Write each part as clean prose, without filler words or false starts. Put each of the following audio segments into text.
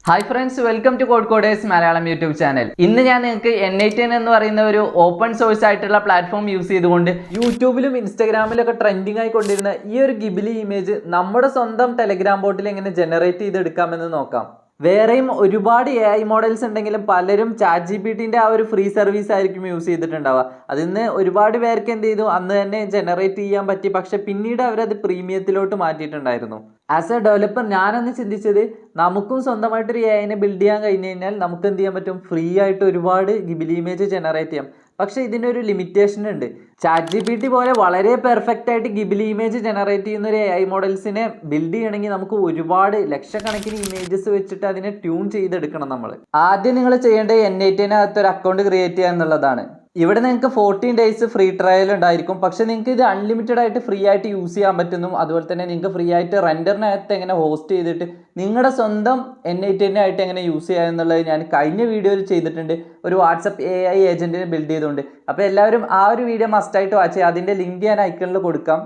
Hi friends, welcome to code coders Malayalam YouTube channel. ഇന്ന് ഞാൻ നിങ്ങൾക്ക് N8N എന്ന് പറയുന്ന ഒരു ഓപ്പൺ സോഴ്സ് ആയിട്ടുള്ള പ്ലാറ്റ്ഫോം യൂസ് ചെയ്തുകൊണ്ട് യൂട്യൂബിലും ഇൻസ്റ്റാഗ്രാമിലൊക്കെ ട്രെൻഡിങ് ആയിക്കൊണ്ടിരുന്ന ഈ ഒരു ഗിബിലി ഇമേജ് നമ്മുടെ സ്വന്തം ടെലഗ്രാം ബോട്ടിൽ എങ്ങനെ ജനറേറ്റ് ചെയ്തെടുക്കാമെന്ന് നോക്കാം. വേറെയും ഒരുപാട് AI മോഡൽസ് ഉണ്ടെങ്കിലും പലരും ChatGPTന്റെ ആ ഒരു ഫ്രീ സർവീസ് ആയിരിക്കും യൂസ് ചെയ്തിട്ടുണ്ടാവുക. അതിന്ന് ഒരുപാട് പേർക്ക് എന്ത് ചെയ്തു, അന്ന് തന്നെ ജനറേറ്റ് ചെയ്യാൻ പറ്റി. പക്ഷെ പിന്നീട് അവരത് പ്രീമിയത്തിലോട്ട് മാറ്റിയിട്ടുണ്ടായിരുന്നു. ആസ് എ ഡെവലപ്പർ ഞാനന്ന് ചിന്തിച്ചത്, നമുക്കും സ്വന്തമായിട്ടൊരു AIനെ ബിൽഡ് ചെയ്യാൻ കഴിഞ്ഞ് കഴിഞ്ഞാൽ നമുക്ക് എന്ത് ചെയ്യാൻ പറ്റും, ഫ്രീ ആയിട്ട് ഒരുപാട് ഗിബിലി ഇമേജ് ജനറേറ്റ് ചെയ്യാം. പക്ഷെ ഇതിനൊരു ലിമിറ്റേഷൻ ഉണ്ട്. ChatGPT പോലെ വളരെ പെർഫെക്റ്റ് ആയിട്ട് ഗിബിലി ഇമേജ് ജനറേറ്റ് ചെയ്യുന്ന ഒരു AI മോഡൽസിനെ ബിൽഡ് ചെയ്യണമെങ്കിൽ നമുക്ക് ഒരുപാട് ലക്ഷക്കണക്കിന് ഇമേജസ് വെച്ചിട്ട് അതിനെ ട്യൂൺ ചെയ്തെടുക്കണം. നമ്മൾ ആദ്യം നിങ്ങൾ ചെയ്യേണ്ടത് N8N ഒരു അക്കൗണ്ട് ക്രിയേറ്റ് ചെയ്യുക എന്നുള്ളതാണ്. ഇവിടെ നിങ്ങൾക്ക് 14 ഡേയ്സ് ഫ്രീ ട്രയൽ ഉണ്ടായിരിക്കും. പക്ഷെ നിങ്ങൾക്ക് ഇത് അൺലിമിറ്റഡ് ആയിട്ട് ഫ്രീ ആയിട്ട് യൂസ് ചെയ്യാൻ പറ്റുന്നു. അതുപോലെ തന്നെ നിങ്ങൾക്ക് ഫ്രീ ആയിട്ട് റെൻഡറിനകത്ത് എങ്ങനെ ഹോസ്റ്റ് ചെയ്തിട്ട് നിങ്ങളുടെ സ്വന്തം N8N ആയിട്ട് എങ്ങനെ യൂസ് ചെയ്യുക എന്നുള്ളത് ഞാൻ കഴിഞ്ഞ വീഡിയോയിൽ ചെയ്തിട്ടുണ്ട്, ഒരു വാട്സപ്പ് AI ഏജന്റിനെ ബിൽഡ് ചെയ്തുകൊണ്ട്. അപ്പോൾ എല്ലാവരും ആ ഒരു വീഡിയോ മസ്റ്റായിട്ട് വാച്ച് ചെയ്യുക. അതിൻ്റെ ലിങ്ക് ഞാൻ ഐക്കണിൽ കൊടുക്കാം.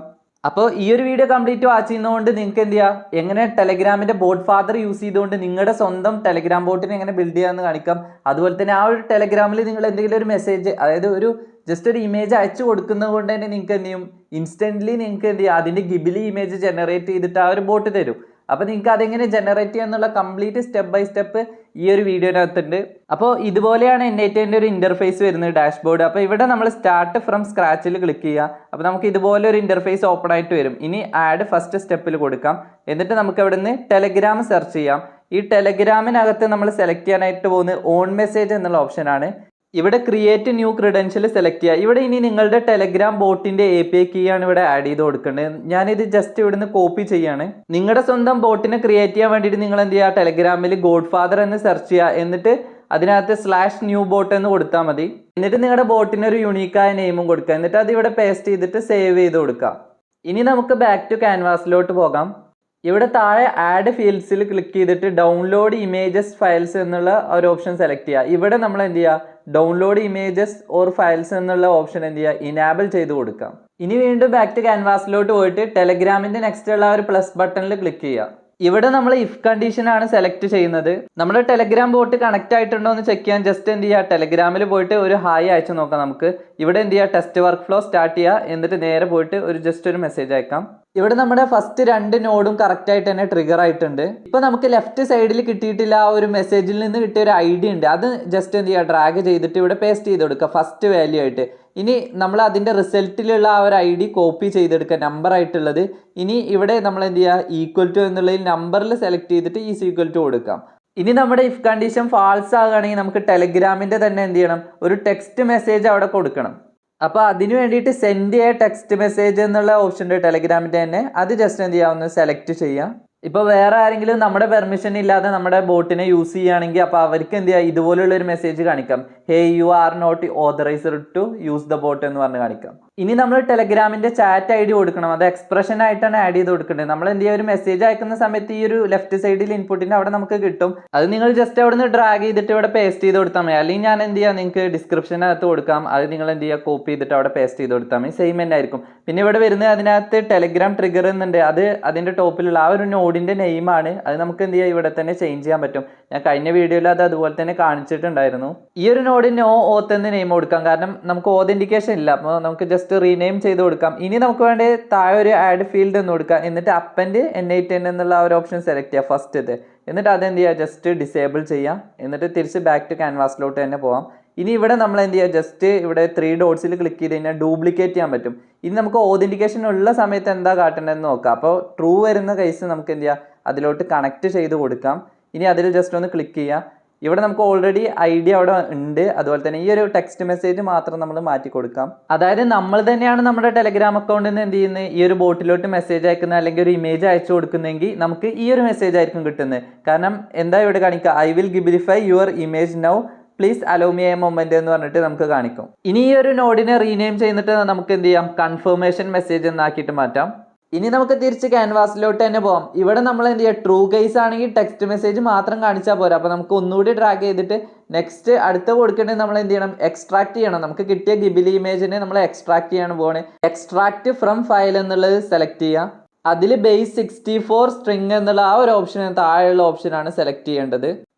അപ്പോൾ ഈ ഒരു വീഡിയോ കംപ്ലീറ്റ് വാച്ച് ചെയ്യുന്നതുകൊണ്ട് നിങ്ങൾക്ക് എന്ത് ചെയ്യാം, എങ്ങനെ ടെലഗ്രാമിൻ്റെ ബോട്ട് ഫാദർ യൂസ് ചെയ്തുകൊണ്ട് നിങ്ങളുടെ സ്വന്തം ടെലഗ്രാം ബോട്ടിനെ എങ്ങനെ ബിൽഡ് ചെയ്യാമെന്ന് കാണിക്കാം. അതുപോലെ തന്നെ ആ ഒരു ടെലഗ്രാമിൽ നിങ്ങൾ എന്തെങ്കിലും ഒരു മെസ്സേജ്, അതായത് ഒരു ജസ്റ്റ് ഒരു ഇമേജ് അയച്ചു കൊടുക്കുന്നത് കൊണ്ട് തന്നെ നിങ്ങൾക്ക് എന്ത് ചെയ്യും, ഇൻസ്റ്റൻ്റ്ലി നിങ്ങൾക്ക് എന്ത് ചെയ്യും, അതിൻ്റെ ഗിബിലി ഇമേജ് ജനറേറ്റ് ചെയ്തിട്ട് ആ ഒരു ബോട്ട് തരും. അപ്പോൾ നിങ്ങൾക്ക് അതെങ്ങനെ ജനറേറ്റ് ചെയ്യുക എന്നുള്ള കംപ്ലീറ്റ് സ്റ്റെപ്പ് ബൈ സ്റ്റെപ്പ് ഈ ഒരു വീഡിയോനകത്തുണ്ട്. അപ്പോൾ ഇതുപോലെയാണ് N8N ഒരു ഇൻ്റർഫേസ് വരുന്നത്, ഡാഷ്ബോർഡ്. അപ്പോൾ ഇവിടെ നമ്മൾ സ്റ്റാർട്ട് ഫ്രം സ്ക്രാച്ചിൽ ക്ലിക്ക് ചെയ്യുക. അപ്പോൾ നമുക്ക് ഇതുപോലെ ഒരു ഇൻ്റർഫേസ് ഓപ്പൺ ആയിട്ട് വരും. ഇനി ആഡ് ഫസ്റ്റ് സ്റ്റെപ്പിൽ കൊടുക്കാം. എന്നിട്ട് നമുക്ക് ഇവിടെ നിന്ന് ടെലഗ്രാം സെർച്ച് ചെയ്യാം. ഈ ടെലഗ്രാമിനകത്ത് നമ്മൾ സെലക്ട് ചെയ്യാനായിട്ട് പോകുന്നത് ഓൺ മെസ്സേജ് എന്നുള്ള ഓപ്ഷനാണ്. ഇവിടെ ക്രിയേറ്റ് ന്യൂ ക്രെഡൻഷ്യൽ സെലക്ട് ചെയ്യുക. ഇവിടെ ഇനി നിങ്ങളുടെ ടെലഗ്രാം ബോട്ടിന്റെ API കീ ആണ് ഇവിടെ ആഡ് ചെയ്ത് കൊടുക്കേണ്ടത്. ഞാനിത് ജസ്റ്റ് ഇവിടുന്ന് കോപ്പി ചെയ്യാണ്. നിങ്ങളുടെ സ്വന്തം ബോട്ടിനെ ക്രിയേറ്റ് ചെയ്യാൻ വേണ്ടിയിട്ട് നിങ്ങൾ എന്ത് ചെയ്യുക, ടെലഗ്രാമിൽ ഗോഡ് ഫാദർ എന്ന് സെർച്ച് ചെയ്യുക. എന്നിട്ട് അതിനകത്ത് /new bot എന്ന് കൊടുത്താൽ മതി. എന്നിട്ട് നിങ്ങളുടെ ബോട്ടിന് ഒരു യുണീക്കായ നെയിമും കൊടുക്കുക. എന്നിട്ട് അത് ഇവിടെ പേസ്റ്റ് ചെയ്തിട്ട് സേവ് ചെയ്ത് കൊടുക്കുക. ഇനി നമുക്ക് ബാക്ക് ടു ക്യാൻവാസിലോട്ട് പോകാം. ഇവിടെ താഴെ ആഡ് ഫീൽഡ്സിൽ ക്ലിക്ക് ചെയ്തിട്ട് ഡൗൺലോഡ് ഇമേജസ് ഫയൽസ് എന്നുള്ള ഒരു ഓപ്ഷൻ സെലക്ട് ചെയ്യുക. ഇവിടെ നമ്മൾ എന്ത് ചെയ്യുക, ഡൗൺലോഡ് ഇമേജസ് ഓർ ഫയൽസ് എന്നുള്ള ഓപ്ഷൻ എന്ത് ചെയ്യുക, ഇനാബിൾ ചെയ്ത് കൊടുക്കാം. ഇനി വീണ്ടും ബാക്ക് ടു ക്യാൻവാസിലോട്ട് പോയിട്ട് ടെലഗ്രാമിന്റെ നെക്സ്റ്റ് ഉള്ള ഒരു പ്ലസ് ബട്ടണിൽ ക്ലിക്ക് ചെയ്യുക. ഇവിടെ നമ്മൾ ഇഫ് കണ്ടീഷൻ ആണ് സെലക്ട് ചെയ്യുന്നത്. നമ്മുടെ ടെലഗ്രാം ബോട്ട് കണക്ട് ആയിട്ടുണ്ടോ എന്ന് ചെക്ക് ചെയ്യാൻ ജസ്റ്റ് എന്ത് ചെയ്യുക, ടെലഗ്രാമിൽ പോയിട്ട് ഒരു ഹായ് അയച്ചു നോക്കാം. നമുക്ക് ഇവിടെ എന്ത് ചെയ്യുക, ടെസ്റ്റ് വർക്ക് ഫ്ലോ സ്റ്റാർട്ട് ചെയ്യുക. എന്നിട്ട് നേരെ പോയിട്ട് ജസ്റ്റ് ഒരു മെസ്സേജ് അയക്കാം. ഇവിടെ നമ്മുടെ ഫസ്റ്റ് 2 നോഡും കറക്റ്റ് ആയിട്ട് തന്നെ ട്രിഗർ ആയിട്ടുണ്ട്. ഇപ്പൊ നമുക്ക് ലെഫ്റ്റ് സൈഡിൽ കിട്ടിയിട്ടില്ല, ആ ഒരു മെസ്സേജിൽ നിന്ന് കിട്ടിയ ഒരു ID ഉണ്ട്. അത് ജസ്റ്റ് എന്ത് ചെയ്യുക, ഡ്രാഗ് ചെയ്തിട്ട് ഇവിടെ പേസ്റ്റ് ചെയ്ത് കൊടുക്കുക ഫസ്റ്റ് വാല്യൂ ആയിട്ട്. ഇനി നമ്മൾ അതിന്റെ റിസൾട്ടിലുള്ള ആ ഒരു ID കോപ്പി ചെയ്തെടുക്കുക, നമ്പർ ആയിട്ടുള്ളത്. ഇനി ഇവിടെ നമ്മൾ എന്ത് ചെയ്യുക, ഈക്വൽ ടു എന്നുള്ളതിൽ നമ്പറിൽ സെലക്ട് ചെയ്തിട്ട് ഈസ് ഈക്വൽ ടു കൊടുക്കാം. ഇനി നമ്മുടെ ഇഫ് കണ്ടീഷൻ ഫാൾസ് ആകുകയാണെങ്കിൽ നമുക്ക് ടെലഗ്രാമിന്റെ തന്നെ എന്ത് ചെയ്യണം, ഒരു ടെക്സ്റ്റ് മെസ്സേജ് അവിടെ കൊടുക്കണം. അപ്പോൾ അതിന് വേണ്ടിയിട്ട് സെൻഡ് ചെയ്യുക ടെക്സ്റ്റ് മെസ്സേജ് എന്നുള്ള ഓപ്ഷൻ ഉണ്ട് ടെലഗ്രാമിൻ്റെ തന്നെ. അത് ജസ്റ്റ് എന്ത് ചെയ്യാം, ഒന്ന് സെലക്ട് ചെയ്യാം. ഇപ്പോൾ വേറെ ആരെങ്കിലും നമ്മുടെ പെർമിഷൻ ഇല്ലാതെ നമ്മുടെ ബോട്ടിനെ യൂസ് ചെയ്യുകയാണെങ്കിൽ അപ്പോൾ അവർക്ക് എന്ത് ചെയ്യുക, ഇതുപോലുള്ള ഒരു മെസ്സേജ് കാണിക്കാം, hey you are not authorized to use the bot എന്ന് പറഞ്ഞ് കാണിക്കാം. ഇനി നമ്മൾ ടെലഗ്രാമിന്റെ ചാറ്റ് ID കൊടുക്കണം. അത് എക്സ്പ്രഷൻ ആയിട്ടാണ് ആഡ് ചെയ്ത് കൊടുക്കേണ്ടത്. നമ്മൾ എന്ത് ചെയ്യുക, ഒരു മെസ്സേജ് അയക്കുന്ന സമയത്ത് ഈ ഒരു ലെഫ്റ്റ് സൈഡിൽ ഇൻപുട്ടിന്റെ അവിടെ നമുക്ക് കിട്ടും. അത് നിങ്ങൾ ജസ്റ്റ് അവിടെ നിന്ന് ഡ്രാഗ് ചെയ്തിട്ട് ഇവിടെ പേസ്റ്റ് ചെയ്ത് കൊടുത്താൽ മതി. അല്ലെങ്കിൽ ഞാൻ എന്ത് ചെയ്യുക, നിങ്ങൾക്ക് ഡിസ്ക്രിപ്ഷനകത്ത് കൊടുക്കാം. അത് നിങ്ങൾ എന്ത് ചെയ്യുക, കോപ്പി ചെയ്തിട്ട് അവിടെ പേസ്റ്റ് ചെയ്ത് കൊടുത്താൽ മതി. സെയിം തന്നെ ആയിരിക്കും. പിന്നെ ഇവിടെ വരുന്നത് അതിനകത്ത് ടെലഗ്രാം ട്രിഗർ എന്നുണ്ട്. അത് അതിന്റെ ടോപ്പിലുള്ള ആ ഒരു നോഡിന്റെ നെയിമാണ്. അത് നമുക്ക് എന്ത് ചെയ്യുക, ഇവിടെ തന്നെ ചേഞ്ച് ചെയ്യാൻ പറ്റും. ഞാൻ കഴിഞ്ഞ വീഡിയോയിൽ അത് അതുപോലെ തന്നെ കാണിച്ചിട്ടുണ്ടായിരുന്നു. ഈ ഒരു നോഡ് നോ ഓത്ത് എന്ന് നെയിം കൊടുക്കാം, കാരണം നമുക്ക് ഓതന്റിക്കേഷൻ ഇല്ല. അപ്പോൾ നമുക്ക് ജസ്റ്റ് റീനെയിം ചെയ്ത് കൊടുക്കാം. ഇനി നമുക്ക് വേണ്ടി താഴെ ഒരു ആഡ് ഫീൽഡ് എന്ന് കൊടുക്കാം. എന്നിട്ട് അപ്പൻഡ് N8N എന്നുള്ള ആ ഒരു ഓപ്ഷൻ സെലക്ട് ചെയ്യുക ഫസ്റ്റ്. എന്നിട്ട് അതെന്ത് ചെയ്യുക, ജസ്റ്റ് ഡിസേബിൾ ചെയ്യാം. എന്നിട്ട് തിരിച്ച് ബാക്ക് ടു ക്യാൻവാസിലോട്ട് തന്നെ പോകാം. ഇനി ഇവിടെ നമ്മൾ എന്ത് ചെയ്യുക, ജസ്റ്റ് ഇവിടെ 3 ഡോട്ട്സിൽ ക്ലിക്ക് ചെയ്ത് കഴിഞ്ഞാൽ ഡ്യൂപ്ലിക്കേറ്റ് ചെയ്യാൻ പറ്റും. ഇനി നമുക്ക് ഓതന്റിക്കേഷൻ ഉള്ള സമയത്ത് എന്താ കാട്ടേണ്ടതെന്ന് നോക്കാം. അപ്പോൾ ട്രൂ വരുന്ന കേസ് നമുക്ക് എന്ത് ചെയ്യാം, അതിലോട്ട് കണക്ട് ചെയ്ത് കൊടുക്കാം. ഇനി അതിൽ ജസ്റ്റ് ഒന്ന് ക്ലിക്ക് ചെയ്യാം. ഇവിടെ നമുക്ക് ഓൾറെഡി ID അവിടെ ഉണ്ട്. അതുപോലെ തന്നെ ഈ ഒരു ടെക്സ്റ്റ് മെസ്സേജ് മാത്രം നമ്മൾ മാറ്റി കൊടുക്കാം. അതായത് നമ്മൾ തന്നെയാണ് നമ്മുടെ ടെലഗ്രാം അക്കൗണ്ടിൽ നിന്ന് എന്ത് ചെയ്യുന്നത്, ഈ ഒരു ബോട്ടിലോട്ട് മെസ്സേജ് അയക്കുന്നത് അല്ലെങ്കിൽ ഒരു ഇമേജ് അയച്ചു കൊടുക്കുന്നെങ്കിൽ നമുക്ക് ഈ ഒരു മെസ്സേജ് ആയിരിക്കും കിട്ടുന്നത്. കാരണം എന്താ ഇവിടെ കാണിക്കുക, I will ghiblify your image now please allow me a moment എന്ന് പറഞ്ഞിട്ട് നമുക്ക് കാണിക്കും. ഇനി ഈ ഒരു നോഡിനെ റീനെയിം ചെയ്തിട്ട് നമുക്ക് എന്ത് ചെയ്യാം, കൺഫർമേഷൻ മെസ്സേജ് എന്നാക്കിയിട്ട് മാറ്റാം. ഇനി നമുക്ക് തിരിച്ച് ക്യാൻവാസിലോട്ട് തന്നെ പോകാം. ഇവിടെ നമ്മൾ എന്ത് ചെയ്യുക, ട്രൂ കേസ് ആണെങ്കിൽ ടെക്സ്റ്റ് മെസ്സേജ് മാത്രം കാണിച്ചാൽ പോരാ. അപ്പോൾ നമുക്ക് ഒന്നുകൂടി ഡ്രാഗ് ചെയ്തിട്ട് നെക്സ്റ്റ് അടുത്ത കൊടുക്കേണ്ടത് നമ്മൾ എന്ത് ചെയ്യണം, എക്സ്ട്രാക്ട് ചെയ്യണം. നമുക്ക് കിട്ടിയ ഗിബിലി ഇമേജിനെ നമ്മൾ എക്സ്ട്രാക്ട് ചെയ്യാണ് പോകണേ. എക്സ്ട്രാക്ട് ഫ്രം ഫയൽ എന്നുള്ളത് സെലക്ട് ചെയ്യുക. അതിൽ ബേസ് 64 സ്ട്രിങ് എന്നുള്ള ആ ഒരു ഓപ്ഷൻ താഴെയുള്ള ഓപ്ഷനാണ് സെലക്ട് ചെയ്യേണ്ടത്.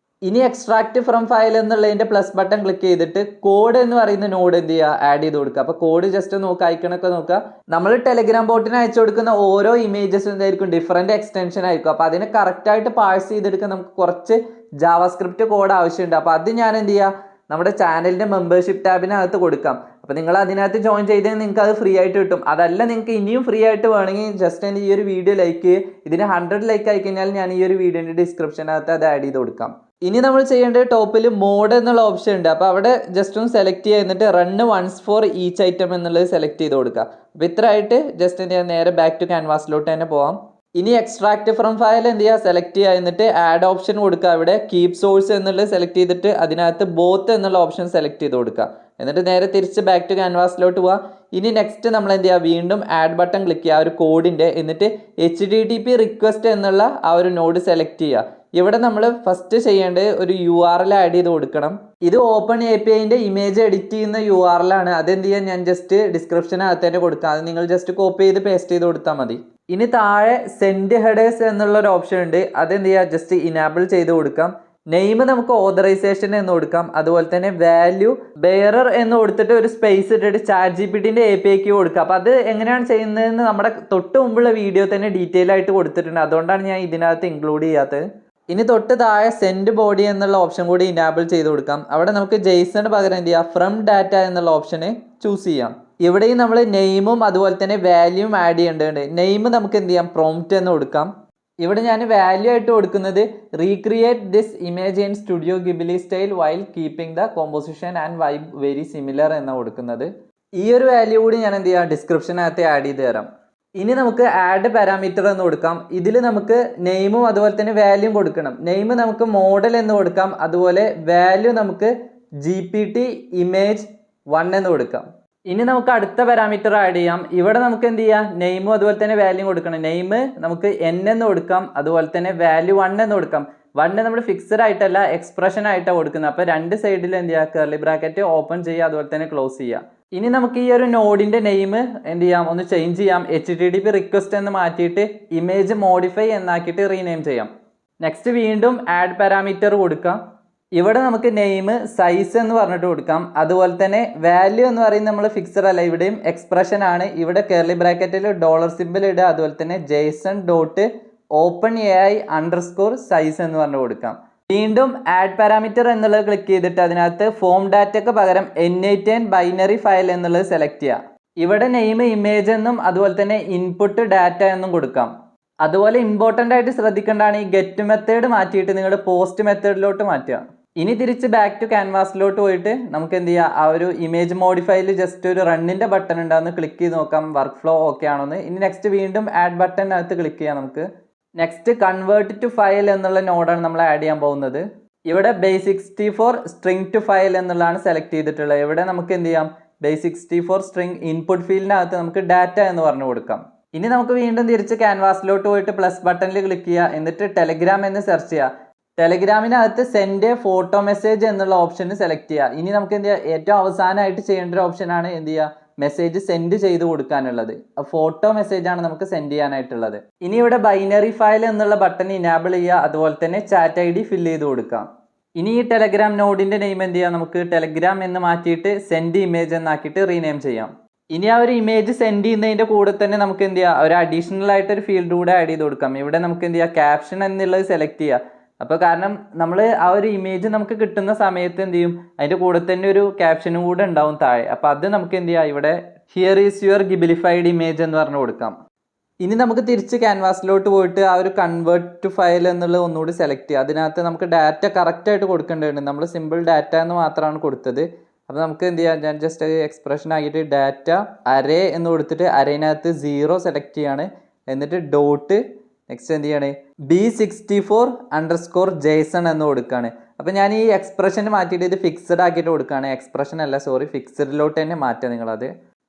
ഇനി എക്സ്ട്രാക്ട് ഫ്രം ഫയൽ എന്നുള്ളതിന്റെ പ്ലസ് ബട്ടൺ ക്ലിക്ക് ചെയ്തിട്ട് കോഡ് എന്ന് പറയുന്ന നോഡ് എന്ത് ചെയ്യുക, ആഡ് ചെയ്ത് കൊടുക്കുക. അപ്പോൾ കോഡ് ജസ്റ്റ് നോക്കുക, ഐക്കണൊക്കെ നോക്കുക. നമ്മൾ ടെലിഗ്രാം ബോട്ടിന് അയച്ചു കൊടുക്കുന്ന ഓരോ ഇമേജസും എന്തായിരിക്കും, ഡിഫറെന്റ് എക്സ്റ്റൻഷൻ ആയിരിക്കും. അപ്പോൾ അതിനെ കറക്റ്റായിട്ട് പാഴ്സ് ചെയ്തെടുക്കാൻ നമുക്ക് കുറച്ച് ജാവാസ്ക്രിപ്റ്റ് കോഡ് ആവശ്യമുണ്ട്. അപ്പോൾ അത് ഞാൻ എന്ത് ചെയ്യുക, നമ്മുടെ ചാനലിന്റെ മെമ്പർഷിപ്പ് ടാബിനകത്ത് കൊടുക്കാം. അപ്പോൾ നിങ്ങൾ അതിനകത്ത് ജോയിൻ ചെയ്താൽ നിങ്ങൾക്ക് അത് ഫ്രീ ആയിട്ട് കിട്ടും. അതല്ല നിങ്ങൾക്ക് ഇനിയും ഫ്രീ ആയിട്ട് വേണമെങ്കിൽ ജസ്റ്റ് എൻ്റെ ഈ ഒരു വീഡിയോ ലൈക്ക് ചെയ്യുക. ഇതിന് 100 ലൈക്ക് ആയി കഴിഞ്ഞാൽ ഞാൻ ഈ ഒരു വീഡിയോന്റെ ഡിസ്ക്രിപ്ഷനകത്ത് അത് ആഡ് ചെയ്ത് കൊടുക്കാം. ഇനി നമ്മൾ ചെയ്യേണ്ടത് ടോപ്പിൽ മോഡ് എന്നുള്ള ഓപ്ഷൻ ഉണ്ട്. അപ്പോൾ അവിടെ ജസ്റ്റ് ഒന്ന് സെലക്ട് ചെയ്യുക, എന്നിട്ട് run once for each item എന്നുള്ളത് സെലക്ട് ചെയ്ത് കൊടുക്കുക. അപ്പോൾ ഇത്ര ആയിട്ട് ജസ്റ്റ് ഞാൻ നേരെ ബാക്ക് ടു ക്യാൻവാസിലോട്ട് തന്നെ പോവാം. ഇനി എക്സ്ട്രാക്ട് ഫ്രം ഫയൽ എന്ത് ചെയ്യുക, സെലക്ട് ചെയ്യുക, എന്നിട്ട് ആഡ് ഓപ്ഷൻ കൊടുക്കുക. അവിടെ കീപ് സോഴ്സ് എന്നുള്ളത് സെലക്ട് ചെയ്തിട്ട് അതിനകത്ത് ബോത്ത് എന്നുള്ള ഓപ്ഷൻ സെലക്ട് ചെയ്ത് കൊടുക്കുക. എന്നിട്ട് നേരെ തിരിച്ച് ബാക്ക് ടു ക്യാൻവാസിലോട്ട് പോവുക. ഇനി നെക്സ്റ്റ് നമ്മൾ എന്ത് ചെയ്യുക, വീണ്ടും ആഡ് ബട്ടൺ ക്ലിക്ക് ചെയ്യുക, ആ ഒരു കോഡിൻ്റെ, എന്നിട്ട് HTTP റിക്വസ്റ്റ് എന്നുള്ള ആ ഒരു നോഡ് സെലക്ട് ചെയ്യുക. ഇവിടെ നമ്മൾ ഫസ്റ്റ് ചെയ്യേണ്ടത് ഒരു URL ആഡ് ചെയ്ത് കൊടുക്കണം. ഇത് ഓപ്പൺ APIന്റെ ഇമേജ് എഡിറ്റ് ചെയ്യുന്ന URL ആണ്. അതെന്ത് ചെയ്യാൻ ഞാൻ ജസ്റ്റ് ഡിസ്ക്രിപ്ഷനകത്ത് തന്നെ കൊടുക്കാം. അത് നിങ്ങൾ ജസ്റ്റ് കോപ്പി ചെയ്ത് പേസ്റ്റ് ചെയ്ത് കൊടുത്താൽ മതി. ഇനി താഴെ സെൻഡ് ഹെഡേഴ്സ് എന്നുള്ള ഒരു ഓപ്ഷൻ ഉണ്ട്. അതെന്ത് ചെയ്യുക, ജസ്റ്റ് ഇനാബിൾ ചെയ്ത് കൊടുക്കാം. നെയിം നമുക്ക് ഓതറൈസേഷൻ എന്ന് കൊടുക്കാം. അതുപോലെ തന്നെ വാല്യൂ ബെയറർ എന്ന് കൊടുത്തിട്ട് ഒരു സ്പേസ് ഇട്ടിട്ട് ChatGPTന്റെ APIക്ക് കൊടുക്കുക. അപ്പോൾ അത് എങ്ങനെയാണ് ചെയ്യുന്നതെന്ന് നമ്മുടെ തൊട്ട് മുമ്പുള്ള വീഡിയോ തന്നെ ഡീറ്റെയിൽ ആയിട്ട് കൊടുത്തിട്ടുണ്ട്. അതുകൊണ്ടാണ് ഞാൻ ഇതിനകത്ത് ഇൻക്ലൂഡ് ചെയ്യാത്തത്. ഇനി തൊട്ട് താഴെ സെൻഡ് ബോഡി എന്നുള്ള ഓപ്ഷൻ കൂടി ഇനാബിൾ ചെയ്ത് കൊടുക്കാം. അവിടെ നമുക്ക് ജെയ്സണ് പകരം എന്ത് ചെയ്യാം, ഫ്രം ഡാറ്റ എന്നുള്ള ഓപ്ഷന് ചൂസ് ചെയ്യാം. ഇവിടെയും നമ്മൾ നെയിമും അതുപോലെ തന്നെ വാല്യൂവും ആഡ് ചെയ്യേണ്ടതുണ്ട്. നെയിം നമുക്ക് എന്ത് ചെയ്യാം, പ്രോംപ്റ്റ് എന്ന് കൊടുക്കാം. ഇവിടെ ഞാൻ വാല്യൂ ആയിട്ട് കൊടുക്കുന്നത് recreate this image in Studio Ghibli style while keeping the composition and vibe very similar എന്നാണ് കൊടുക്കുന്നത്. ഈ ഒരു വാല്യൂ കൂടി ഞാൻ എന്ത് ചെയ്യാം, ഡിസ്ക്രിപ്ഷനകത്ത് ആഡ് ചെയ്ത് തരാം. ഇനി നമുക്ക് ആഡ് പാരാമീറ്റർ എന്ന് കൊടുക്കാം. ഇതിൽ നമുക്ക് നെയിമും അതുപോലെ തന്നെ വാല്യൂയും കൊടുക്കണം. നെയിം നമുക്ക് മോഡൽ എന്ന് കൊടുക്കാം. അതുപോലെ വാല്യൂ നമുക്ക് GPT ഇമേജ് 1 എന്ന് കൊടുക്കാം. ഇനി നമുക്ക് അടുത്ത പാരാമീറ്റർ ആഡ് ചെയ്യാം. ഇവിടെ നമുക്ക് എന്ത് ചെയ്യാം, നെയിമും അതുപോലെ തന്നെ വാല്യൂ കൊടുക്കണം. നെയിം നമുക്ക് N എന്ന് കൊടുക്കാം. അതുപോലെ തന്നെ വാല്യൂ 1 എന്ന് കൊടുക്കാം. 1 നമ്മൾ ഫിക്സഡ് ആയിട്ടല്ല, എക്സ്പ്രഷൻ ആയിട്ടാണ് കൊടുക്കുന്നത്. അപ്പോൾ രണ്ട് സൈഡിൽ എന്ത് ചെയ്യുക, കർലി ബ്രാക്കറ്റ് ഓപ്പൺ ചെയ്യുക, അതുപോലെ തന്നെ ക്ലോസ് ചെയ്യുക. ഇനി നമുക്ക് ഈ ഒരു നോഡിന്റെ നെയിം എന്ത് ചെയ്യാം, ഒന്ന് ചേഞ്ച് ചെയ്യാം. HTTP റിക്വസ്റ്റ് എന്ന് മാറ്റിയിട്ട് ഇമേജ് മോഡിഫൈ എന്നാക്കിയിട്ട് റീനെയിം ചെയ്യാം. നെക്സ്റ്റ് വീണ്ടും ആഡ് പാരാമീറ്റർ കൊടുക്കാം. ഇവിടെ നമുക്ക് നെയിം സൈസ് എന്ന് പറഞ്ഞിട്ട് കൊടുക്കാം. അതുപോലെ തന്നെ വാല്യൂ എന്ന് പറയുന്നത് നമ്മൾ ഫിക്സഡ് അല്ല, ഇവിടെയും എക്സ്പ്രഷൻ ആണ്. ഇവിടെ കർലി ബ്രാക്കറ്റിൽ ഡോളർ സിമ്പിൾ ഇടുക. അതുപോലെ തന്നെ JSON dot open AI underscore size എന്ന് പറഞ്ഞു കൊടുക്കാം. വീണ്ടും ആഡ് പാരാമീറ്റർ എന്നുള്ളത് ക്ലിക്ക് ചെയ്തിട്ട് അതിനകത്ത് ഫോം ഡാറ്റയ്ക്ക് പകരം N8N ബൈനറി ഫയൽ എന്നുള്ളത് സെലക്ട് ചെയ്യുക. ഇവിടെ നെയിം ഇമേജ് എന്നും അതുപോലെ തന്നെ ഇൻപുട്ട് ഡാറ്റ എന്നും കൊടുക്കാം. അതുപോലെ ഇമ്പോർട്ടൻ്റ് ആയിട്ട് ശ്രദ്ധിക്കേണ്ടതാണ് ഈ ഗെറ്റ് മെത്തേഡ് മാറ്റിയിട്ട് നിങ്ങൾ പോസ്റ്റ് മെത്തേഡിലോട്ട് മാറ്റുക. ഇനി തിരിച്ച് ബാക്ക് ടു ക്യാൻവാസിലോട്ട് പോയിട്ട് നമുക്ക് എന്ത് ചെയ്യുക, ആ ഒരു ഇമേജ് മോഡിഫൈയിൽ ജസ്റ്റ് ഒരു റണ്ണിൻ്റെ ബട്ടൺ ഉണ്ടാകുന്ന ക്ലിക്ക് ചെയ്ത് നോക്കാം വർക്ക് ഫ്ലോ ഓക്കെ ആണോന്ന്. ഇനി നെക്സ്റ്റ് വീണ്ടും ആഡ് ബട്ടണിനകത്ത് ക്ലിക്ക് ചെയ്യാം. നമുക്ക് നെക്സ്റ്റ് കൺവേർട്ട് ടു ഫയൽ എന്നുള്ള നോഡാണ് നമ്മൾ ആഡ് ചെയ്യാൻ പോകുന്നത്. ഇവിടെ base64 സ്ട്രിംഗ് ടു ഫയൽ എന്നുള്ളതാണ് സെലക്ട് ചെയ്തിട്ടുള്ളത്. ഇവിടെ നമുക്ക് എന്ത് ചെയ്യാം, base64 സ്ട്രിംഗ് ഇൻപുട്ട് ഫീൽഡിനകത്ത് നമുക്ക് ഡാറ്റ എന്ന് പറഞ്ഞു കൊടുക്കാം. ഇനി നമുക്ക് വീണ്ടും തിരിച്ച് ക്യാൻവാസിലോട്ട് പോയിട്ട് പ്ലസ് ബട്ടണിൽ ക്ലിക്ക് ചെയ്യുക. എന്നിട്ട് ടെലഗ്രാം എന്ന് സെർച്ച് ചെയ്യുക. ടെലഗ്രാമിനകത്ത് സെൻഡ് എ ഫോട്ടോ മെസ്സേജ് എന്നുള്ള ഓപ്ഷൻ സെലക്ട് ചെയ്യുക. ഇനി നമുക്ക് എന്ത് ചെയ്യുക, ഏറ്റവും അവസാനമായിട്ട് ചെയ്യേണ്ട ഒരു ഓപ്ഷനാണ് എന്ത് ചെയ്യുക, മെസ്സേജ് സെൻഡ് ചെയ്ത് കൊടുക്കാനുള്ളത്. ഫോട്ടോ മെസ്സേജ് ആണ് നമുക്ക് സെൻഡ് ചെയ്യാനായിട്ടുള്ളത്. ഇനി ഇവിടെ ബൈനറി ഫയൽ എന്നുള്ള ബട്ടൺ ഇനാബിൾ ചെയ്യുക. അതുപോലെ തന്നെ ചാറ്റ് ID ഫില്ല് ചെയ്ത് കൊടുക്കാം. ഇനി ഈ ടെലഗ്രാം നോഡിന്റെ നെയിം എന്ത് ചെയ്യാം, നമുക്ക് ടെലഗ്രാം എന്ന് മാറ്റിയിട്ട് സെൻഡ് ഇമേജ് എന്നാക്കിയിട്ട് റീനെയിം ചെയ്യാം. ഇനി ആ ഒരു ഇമേജ് സെൻഡ് ചെയ്യുന്നതിന്റെ കൂടെ തന്നെ നമുക്ക് എന്ത് ചെയ്യാം, ഒരു അഡീഷണൽ ആയിട്ട് ഒരു ഫീൽഡ് കൂടെ ആഡ് ചെയ്ത് കൊടുക്കാം. ഇവിടെ നമുക്ക് എന്ത് ചെയ്യാം, ക്യാപ്ഷൻ എന്നുള്ളത് സെലക്ട് ചെയ്യുക. അപ്പോൾ കാരണം നമ്മൾ ആ ഒരു ഇമേജ് നമുക്ക് കിട്ടുന്ന സമയത്ത് എന്ത് ചെയ്യും, അതിൻ്റെ കൂടെ തന്നെ ഒരു ക്യാപ്ഷനും കൂടെ ഉണ്ടാവും താഴെ. അപ്പോൾ അത് നമുക്ക് എന്ത് ചെയ്യാം, ഇവിടെ ഹിയർ ഈസ് യുവർ ഗിബിലിഫൈഡ് ഇമേജ് എന്ന് പറഞ്ഞു കൊടുക്കാം. ഇനി നമുക്ക് തിരിച്ച് ക്യാൻവാസിലോട്ട് പോയിട്ട് ആ ഒരു കൺവേർട്ട് ടു ഫയൽ എന്നുള്ളത് ഒന്നുകൂടി സെലക്ട് ചെയ്യുക. അതിനകത്ത് നമുക്ക് ഡാറ്റ കറക്റ്റായിട്ട് കൊടുക്കേണ്ടതുണ്ട്. നമ്മൾ സിമ്പിൾ ഡാറ്റ എന്ന് മാത്രമാണ് കൊടുത്തത്. അപ്പോൾ നമുക്ക് എന്ത് ചെയ്യാം, ഞാൻ ജസ്റ്റ് എക്സ്പ്രഷൻ ആക്കിയിട്ട് ഡാറ്റ അരേ എന്ന് കൊടുത്തിട്ട് അരേനകത്ത് 0 സെലക്ട് ചെയ്യാണ്. എന്നിട്ട് ഡോട്ട് നെക്സ്റ്റ് എന്ത് ചെയ്യാണ്, B64 JSON എന്ന് കൊടുക്കുകയാണ്. അപ്പോൾ ഞാൻ ഈ എക്സ്പ്രഷൻ മാറ്റിയിട്ട് ഇത് ഫിക്സഡ് ആക്കിയിട്ട് കൊടുക്കുകയാണ്. എക്സ്പ്രഷൻ അല്ല, സോറി, ഫിക്സഡിലോട്ട് തന്നെ മാറ്റുക നിങ്ങളത്.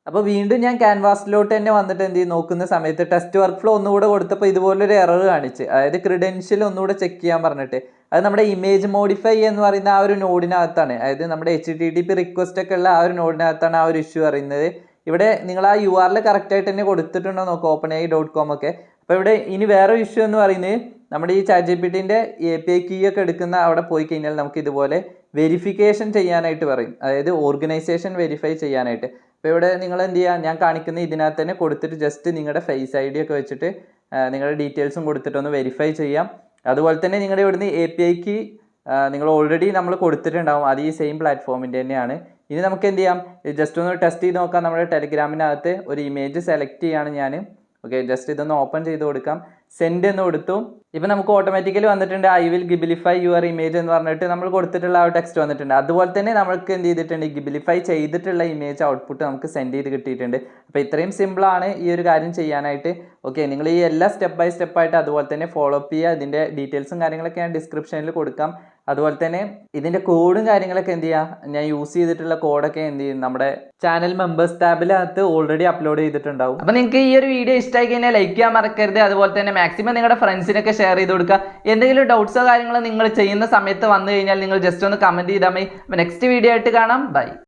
അപ്പോൾ വീണ്ടും ഞാൻ ക്യാൻവാസിലോട്ട് തന്നെ വന്നിട്ട് എന്ത് ചെയ്യും, നോക്കുന്ന സമയത്ത് ടെസ്റ്റ് വർക്ക് ഫ്ലോ ഒന്നുകൂടെ കൊടുത്തപ്പോൾ ഇതുപോലൊരു എറർ കാണിച്ച്, അതായത് ക്രെഡൻഷ്യൽ ഒന്നുകൂടെ ചെക്ക് ചെയ്യാൻ പറഞ്ഞിട്ട്. അത് നമ്മുടെ ഇമേജ് മോഡിഫൈ എന്ന് പറയുന്ന ആ ഒരു നോഡിനകത്താണ്, അതായത് നമ്മുടെ HTTP റിക്വസ്റ്റ് ഒക്കെ ഉള്ള ആ ഒരു നോഡിനകത്താണ് ആ ഒരു ഇഷ്യൂ അറിയുന്നത്. ഇവിടെ നിങ്ങൾ ആ URL കറക്റ്റായിട്ട് തന്നെ കൊടുത്തിട്ടുണ്ടോ നോക്കുക, openai.com ഒക്കെ. അപ്പോൾ ഇവിടെ ഇനി വേറെ ഇഷ്യൂ എന്ന് പറയുന്നത് നമ്മുടെ ഈ ChatGPTന്റെ API കീ ഒക്കെ എടുക്കുന്ന അവിടെ പോയി കഴിഞ്ഞാൽ നമുക്ക് ഇതുപോലെ വെരിഫിക്കേഷൻ ചെയ്യാനായിട്ട് പറയും, അതായത് ഓർഗനൈസേഷൻ വെരിഫൈ ചെയ്യാനായിട്ട്. അപ്പോൾ ഇവിടെ നിങ്ങൾ എന്ത് ചെയ്യുക, ഞാൻ കാണിക്കുന്ന ഇതിനകത്ത് തന്നെ കൊടുത്തിട്ട് ജസ്റ്റ് നിങ്ങളുടെ ഫേസ് ID ഒക്കെ വെച്ചിട്ട് നിങ്ങളുടെ ഡീറ്റെയിൽസും കൊടുത്തിട്ടൊന്ന് വെരിഫൈ ചെയ്യാം. അതുപോലെ തന്നെ നിങ്ങളുടെ ഇവിടുന്ന് API കീ നിങ്ങൾ ഓൾറെഡി നമ്മൾ കൊടുത്തിട്ടുണ്ടാവും, അത് ഈ സെയിം പ്ലാറ്റ്ഫോമിൻ്റെ തന്നെയാണ്. ഇനി നമുക്ക് എന്ത് ചെയ്യാം, ജസ്റ്റ് ഒന്ന് ടെസ്റ്റ് ചെയ്ത് നോക്കാം. നമ്മുടെ ടെലിഗ്രാമിനകത്ത് ഒരു ഇമേജ് സെലക്ട് ചെയ്യാണ് ഞാൻ. ഓക്കെ, ജസ്റ്റ് ഇതൊന്ന് ഓപ്പൺ ചെയ്ത് കൊടുക്കാം. സെൻഡ് എന്ന് കൊടുത്തു. ഇപ്പം നമുക്ക് ഓട്ടോമാറ്റിക്കലി വന്നിട്ടുണ്ട് I will ghiblify your image എന്ന് പറഞ്ഞിട്ട് നമ്മൾ കൊടുത്തിട്ടുള്ള ആ ടെക്സ്റ്റ് വന്നിട്ടുണ്ട്. അതുപോലെ തന്നെ നമ്മൾക്ക് എന്ത് ചെയ്തിട്ടുണ്ട്, ഗിബിലിഫൈ ചെയ്തിട്ടുള്ള ഇമേജ് ഔട്ട്പുട്ട് നമുക്ക് സെൻഡ് ചെയ്ത് കിട്ടിയിട്ടുണ്ട്. അപ്പോൾ ഇത്രയും സിമ്പിളാണ് ഈ ഒരു കാര്യം ചെയ്യാനായിട്ട്. ഓക്കെ, നിങ്ങൾ ഈ എല്ലാ സ്റ്റെപ്പ് ബൈ സ്റ്റെപ്പായിട്ട് അതുപോലെ തന്നെ ഫോളോ അപ്പ് ചെയ്യുക. ഇതിൻ്റെ ഡീറ്റെയിൽസും കാര്യങ്ങളൊക്കെ ഞാൻ ഡിസ്ക്രിപ്ഷനിൽ കൊടുക്കാം. അതുപോലെ തന്നെ ഇതിൻ്റെ കോഡും കാര്യങ്ങളൊക്കെ എന്ത് ചെയ്യുക, ഞാൻ യൂസ് ചെയ്തിട്ടുള്ള കോഡൊക്കെ എന്ത് ചെയ്യും, നമ്മുടെ ചാനൽ മെമ്പേഴ്സ് ടാബിനകത്ത് ഓൾറെഡി അപ്ലോഡ് ചെയ്തിട്ടുണ്ടാവും. അപ്പോൾ നിങ്ങൾക്ക് ഈ ഒരു വീഡിയോ ഇഷ്ടമായി കഴിഞ്ഞാൽ ലൈക്ക് ചെയ്യാൻ മറക്കരുത്. അതുപോലെ തന്നെ മാക്സിമം നിങ്ങളുടെ ഫ്രണ്ട്സിനൊക്കെ ഷെയർ ചെയ്ത് കൊടുക്കുക. എന്തെങ്കിലും ഡൗട്ട്സോ കാര്യങ്ങളോ നിങ്ങൾ ചെയ്യുന്ന സമയത്ത് വന്നു കഴിഞ്ഞാൽ നിങ്ങൾ ജസ്റ്റ് ഒന്ന് കമൻറ്റ് ചെയ്താൽ മതി. അപ്പോൾ നെക്സ്റ്റ് വീഡിയോ ആയിട്ട് കാണാം. ബൈ.